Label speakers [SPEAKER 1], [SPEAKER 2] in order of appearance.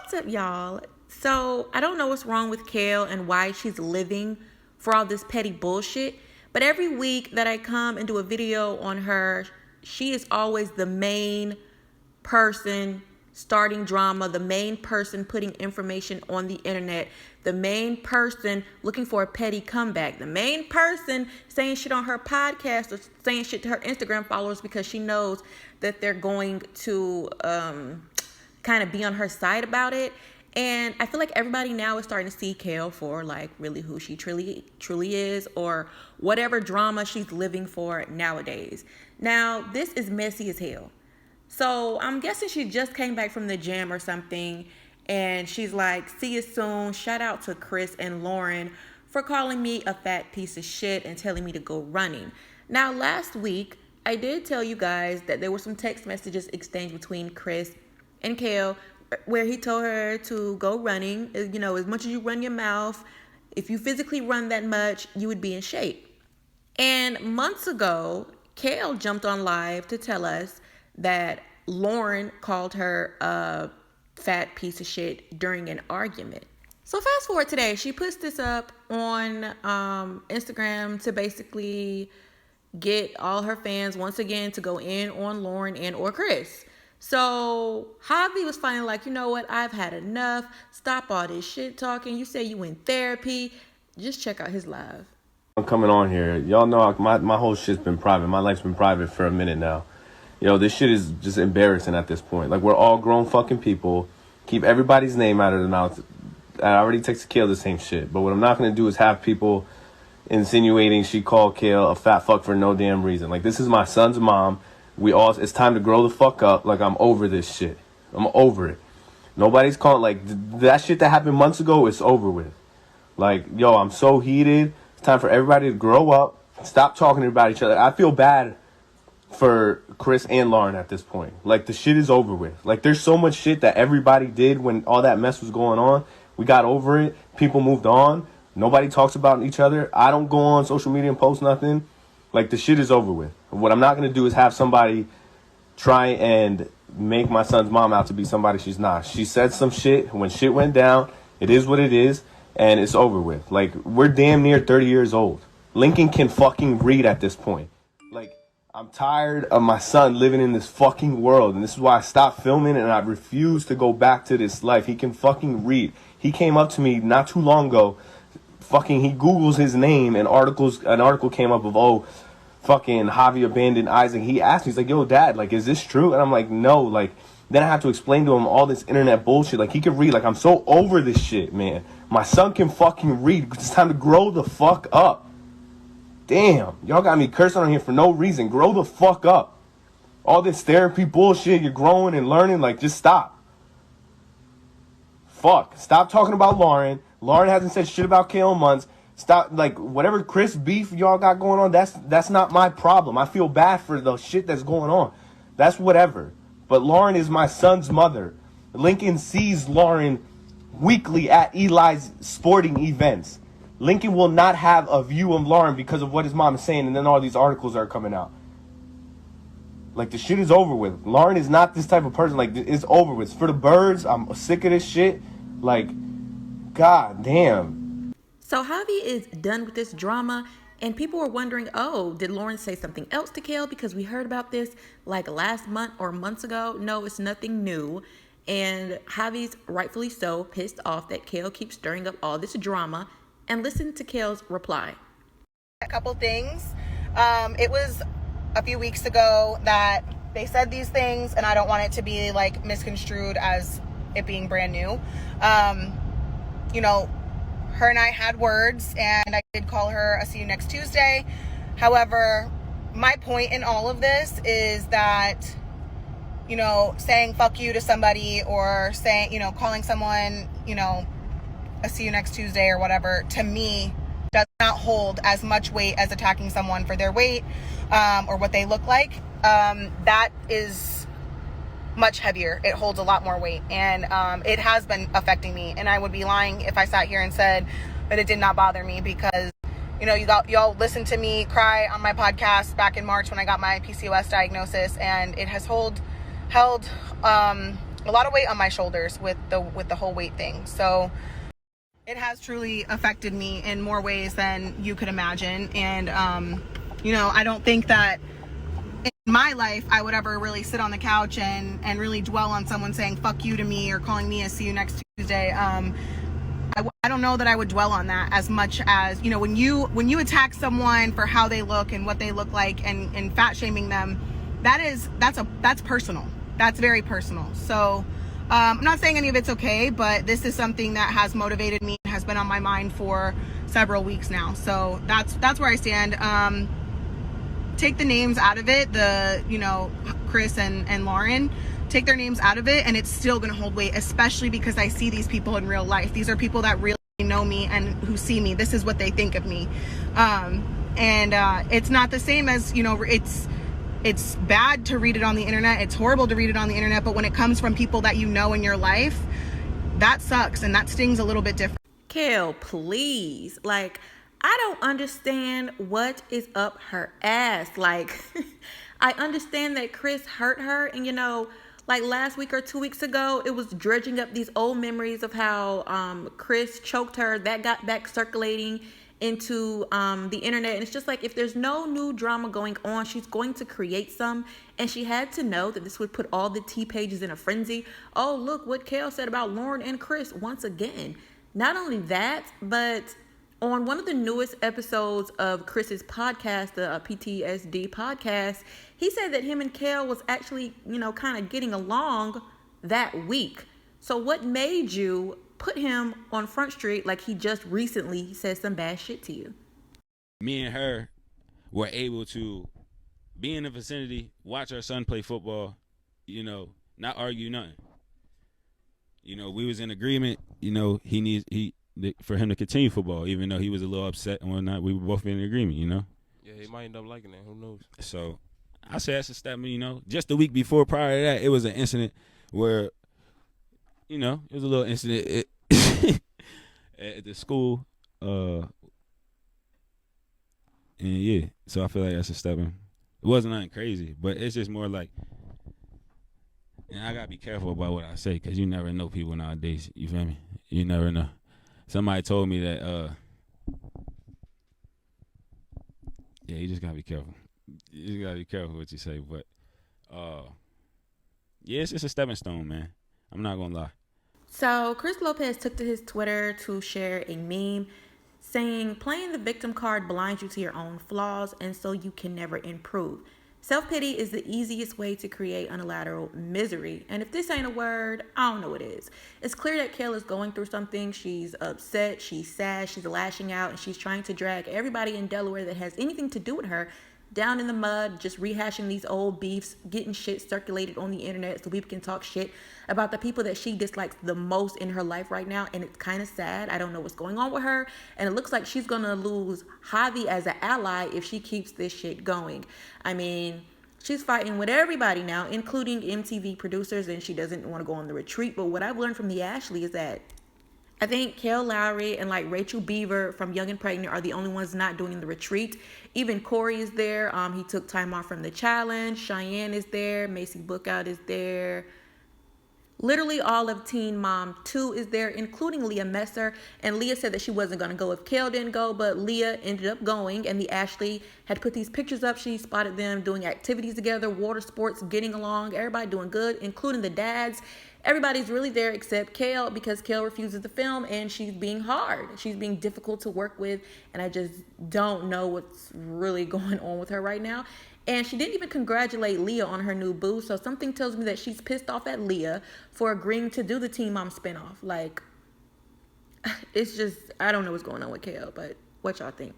[SPEAKER 1] What's up, y'all? So, I don't know what's wrong with Kale and why she's living for all this petty bullshit, but every week that I come and do a video on her, she is always the main person starting drama, the main person putting information on the internet, the main person looking for a petty comeback, the main person saying shit on her podcast or saying shit to her Instagram followers because she knows that they're going to kind of be on her side about it. And I feel like everybody now is starting to see Kale for like really who she truly is, or whatever drama she's living for nowadays. Now, this is messy as hell. So I'm guessing she just came back from the gym or something, and she's like, see you soon. Shout out to Chris and Lauren for calling me a fat piece of shit and telling me to go running. Now, last week, I did tell you guys that there were some text messages exchanged between Chris and Kale where he told her to go running. You know, as much as you run your mouth, if you physically run that much, you would be in shape. And months ago, Kale jumped on live to tell us that Lauren called her a fat piece of shit during an argument. So fast forward today, she puts this up on Instagram to basically get all her fans once again to go in on Lauren and or Chris. So Javi was finally like, you know what? I've had enough. Stop all this shit talking. You say you in therapy. Just check out his live.
[SPEAKER 2] I'm coming on here. Y'all know my whole shit's been private. My life's been private for a minute now. Yo, this shit is just embarrassing at this point. Like, we're all grown fucking people. Keep everybody's name out of the mouth. I already texted Kale the same shit. But what I'm not going to do is have people insinuating she called Kale a fat fuck for no damn reason. Like, this is my son's mom. It's time to grow the fuck up. Like, I'm over this shit. I'm over it. Nobody's calling, like, that shit that happened months ago is over with. Like, yo, I'm so heated. It's time for everybody to grow up. Stop talking about each other. I feel bad for Chris and Lauren at this point. Like, the shit is over with. Like, there's so much shit that everybody did when all that mess was going on. We got over it. People moved on. Nobody talks about each other. I don't go on social media and post nothing. Like, the shit is over with. What I'm not going to do is have somebody try and make my son's mom out to be somebody she's not. She said some shit. When shit went down, it is what it is, and it's over with. Like, we're damn near 30 years old. Lincoln can fucking read at this point. Like, I'm tired of my son living in this fucking world, and this is why I stopped filming, and I refuse to go back to this life. He can fucking read. He came up to me not too long ago. He Googles his name, and an article came up of, fucking Javi abandoned Isaac. He asked me, he's like, yo, Dad, like, is this true? And I'm like, no. Like, then I have to explain to him all this internet bullshit. Like, he can read. Like, I'm so over this shit, man. My son can fucking read. It's time to grow the fuck up. Damn, y'all got me cursing on here for no reason. Grow the fuck up. All this therapy bullshit, you're growing and learning, like, just stop. Fuck. Stop talking about Lauren. Lauren hasn't said shit about Kale in months. Stop, like, whatever Chris beef y'all got going on, that's not my problem. I feel bad for the shit that's going on. That's whatever. But Lauren is my son's mother. Lincoln sees Lauren weekly at Eli's sporting events. Lincoln will not have a view of Lauren because of what his mom is saying, and then all these articles are coming out. Like, the shit is over with. Lauren is not this type of person. Like, it's over with. It's for the birds. I'm sick of this shit. Like, god damn.
[SPEAKER 1] So Javi is done with this drama, and people were wondering, oh, did Lauren say something else to Kale? Because we heard about this like last month or months ago. No, it's nothing new. And Javi's rightfully so pissed off that Kale keeps stirring up all this drama. And listen to Kale's reply.
[SPEAKER 3] A couple things. It was a few weeks ago that they said these things, and I don't want it to be like misconstrued as it being brand new. You know, her and I had words, and I did call her a see you next Tuesday. However, my point in all of this is that, you know, saying fuck you to somebody, or saying, you know, calling someone, you know, a see you next Tuesday or whatever, to me does not hold as much weight as attacking someone for their weight or what they look like. That is much heavier. It holds a lot more weight, and it has been affecting me, and I would be lying if I sat here and said that it did not bother me, because, you know, y'all listened to me cry on my podcast back in March when I got my PCOS diagnosis, and it has held a a lot of weight on my shoulders with the whole weight thing. So it has truly affected me in more ways than you could imagine. And I don't think that in my life I would ever really sit on the couch and really dwell on someone saying fuck you to me or calling me a see you next Tuesday. I don't know that I would dwell on that as much as, when you attack someone for how they look and what they look like and fat shaming them, that's personal. That's very personal. So I'm not saying any of it's okay, but this is something that has motivated me, has been on my mind for several weeks now. So that's where I stand. Take the names out of it, Chris and Lauren, take their names out of it, and it's still going to hold weight, especially because I see these people in real life. These are people that really know me and who see me. This is what they think of me. It's not the same as, it's bad to read it on the internet. It's horrible to read it on the internet. But when it comes from people that you know in your life, that sucks. And that stings a little bit different.
[SPEAKER 1] Kale, please. I don't understand what is up her ass. I understand that Chris hurt her. And, last week or 2 weeks ago, it was dredging up these old memories of how Chris choked her. That got back circulating into the internet. And it's just if there's no new drama going on, she's going to create some. And she had to know that this would put all the T pages in a frenzy. Oh, look what Kale said about Lauren and Chris once again. Not only that, but on one of the newest episodes of Chris's podcast, the PTSD podcast, he said that him and Kale was actually, kind of getting along that week. So what made you put him on Front Street like he just recently said some bad shit to you?
[SPEAKER 4] Me and her were able to be in the vicinity, watch our son play football, not argue nothing. We was in agreement, for him to continue football, even though he was a little upset and whatnot. We were both in agreement,
[SPEAKER 5] Yeah, he might end up liking it. Who knows?
[SPEAKER 4] So I said that's a step, just the week before, prior to that, it was an incident where, it was a little incident at the school. And yeah, so I feel like that's a step in. It wasn't nothing crazy, but it's just more and I gotta be careful about what I say, because you never know people nowadays. You feel me? You never know. Somebody told me that, you just gotta be careful. You just gotta be careful what you say. But, it's just a stepping stone, man. I'm not gonna lie.
[SPEAKER 1] So Chris Lopez took to his Twitter to share a meme saying, playing the victim card blinds you to your own flaws, and so you can never improve. Self-pity is the easiest way to create unilateral misery. And if this ain't a word, I don't know what is. It's clear that Kail is going through something. She's upset, she's sad, she's lashing out, and she's trying to drag everybody in Delaware that has anything to do with her down in the mud, just rehashing these old beefs, getting shit circulated on the internet so people can talk shit about the people that she dislikes the most in her life right now. And it's kind of sad. I don't know what's going on with her. And it looks like she's going to lose Javi as an ally if she keeps this shit going. I mean, she's fighting with everybody now, including MTV producers, and she doesn't want to go on the retreat. But what I've learned from the Ashley is that I think Kail Lowry and Rachel Beaver from Young and Pregnant are the only ones not doing the retreat. Even Corey is there. He took time off from the challenge. Cheyenne is there. Macy Bookout is there. Literally all of Teen Mom 2 is there, including Leah Messer. And Leah said that she wasn't going to go if Kail didn't go, but Leah ended up going. And the Ashley had put these pictures up. She spotted them doing activities together, water sports, getting along, everybody doing good, including the dads. Everybody's really there except Kail, because Kail refuses to film and she's being hard. She's being difficult to work with, and I just don't know what's really going on with her right now. And she didn't even congratulate Leah on her new boo, so something tells me that she's pissed off at Leah for agreeing to do the Teen Mom spinoff. It's just, I don't know what's going on with Kail, but what y'all think?